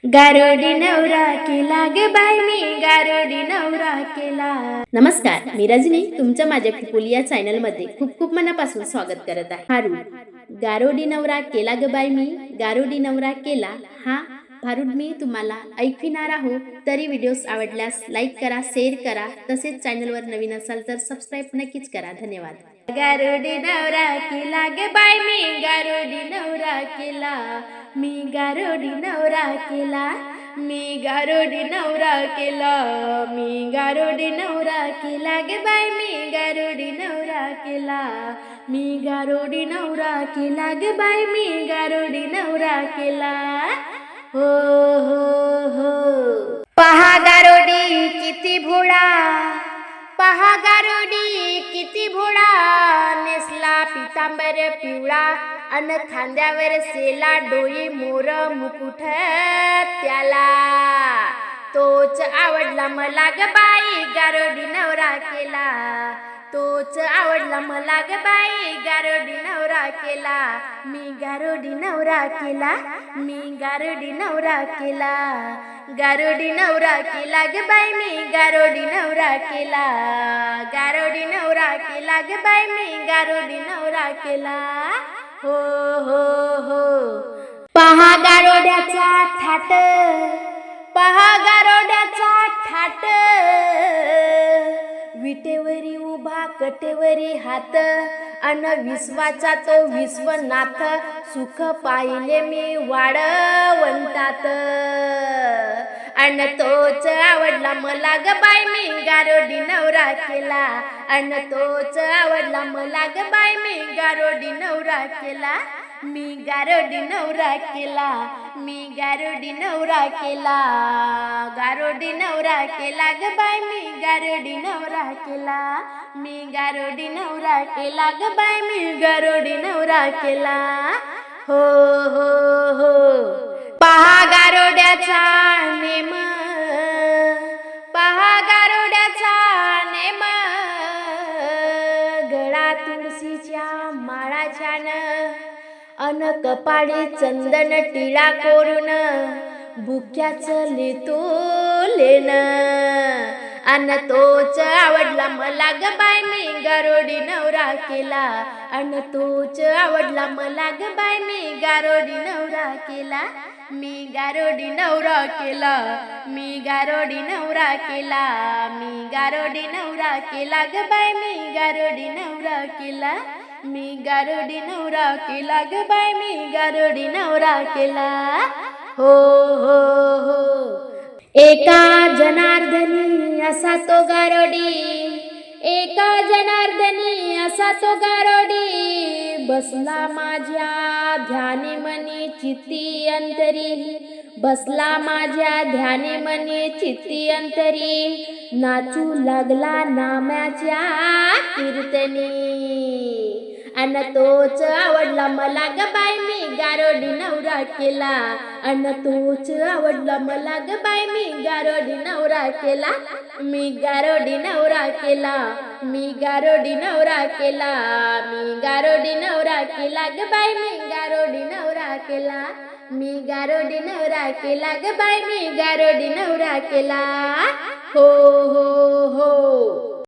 गारोडी नवरा केला गे बाई मी गारोडी नवरा केला। नमस्कार, मी रजनी तुमचं माझ्या पिपुल या चॅनल मध्ये खूप खूप मनापासून स्वागत करत आहे। हारू गारोडी नवरा केला गे बाई मी गारोडी नवरा केला हा भारूड मी तुम्हाला ऐकविणार आहोत। तरी व्हिडिओज आवडल्यास लाईक करा, शेअर करा, तसेच चॅनलवर नवीन असाल तर सबस्क्राईब नक्कीच करा। धन्यवाद। गारोडी नवरा केला गे बाई मी गारोडी नवरा केला, मी गारोडी नवरा केला, मी गारोडी नवरा केला, मी गारोडी नवरा केला गे बाई मी गारोडी नवरा केला, मी गारोडी नवरा केला गे बाई मी गारोडी नवरा केला। हो हो हो पहा गारोडी किती भोळा, पहा गारोडी किती भोळा, नेसला पितांबर पिवळा अन खांद्यावर सेला डोई मोर मुकुट त्याला, तोच आवडला मला ग बाई गारोडी नवरा केला, तोच आवडला मला ग बाई गारोडी नवरा केला, मी गारोडी नवरा केला, मी गारोडी नवरा केला, गारोडी नवरा केला ग बाई मी गारोडी नवरा केला, गारोडी नवरा केला ग बाई मी गारोडी नवरा केला। हो हो हो पहा गारोड्याचा थाट, पहा गारोड्याचा थाट, विटेवरी उभा कटेवरी हात, अन विश्वाचा तो विश्वनाथ, सुख पाहिले मी वाळवंटात, अन तोच आवडला मला ग बाई मी गारोडी नवरा केला, अन तोच आवडला मला ग बाई मी गारोडी नवरा केला, मी गारोडी नवरा केला, मी गारोडी नवरा केला, गारोडी नवरा केला ग बाई मी गारोडी नवरा केला, मी गारोडी नवरा केला ग बाई मी गारोडी नवरा केला। हो हो हो पहा गारोड्याचा नेम, पहा गारोड्याचा नेम, गळा तुळशीच्या माळाच्यान, अन कपाळी चंदन टिळा कोरून, बुक्याचं लेतो लेन, अन तोच आवडला मला ग बाई मी गारोडी नवरा केला, अन तोच आवडला मला ग बाई मी गारोडी नवरा केला, मी गारोडी नवरा केला, मी गारोडी नवरा केला, मी गारोडी नवरा केला ग बाई मी गारोडी नवरा केला, मी गारोडी नवरा केला ग बाई मी गारोडी नवरा केला। हो हो हो एका जनार्दनी असा तो गारोडी, एका जनार्दनी असा तो गारोडी, बसला माझ्या ध्यानी मनी चित्ती अंतरी, बसला माझ्या ध्यानी मनी चित्ती अंतरी, नाचू लागला नाम्याच्या कीर्तनी, अन तोच आवडला मला ग बाई मी गारोडी नवरा केला, अन तोच आवडला मला ग बाई मी गारोडी नवरा केला, मी गारोडी नवरा केला, मी गारोडी नवरा केला, मी गारोडी नवरा केला ग बाई मी गारोडी नवरा केला, मी गारोडी नवरा केला ग बाई मी गारोडी नवरा केला। हो हो हो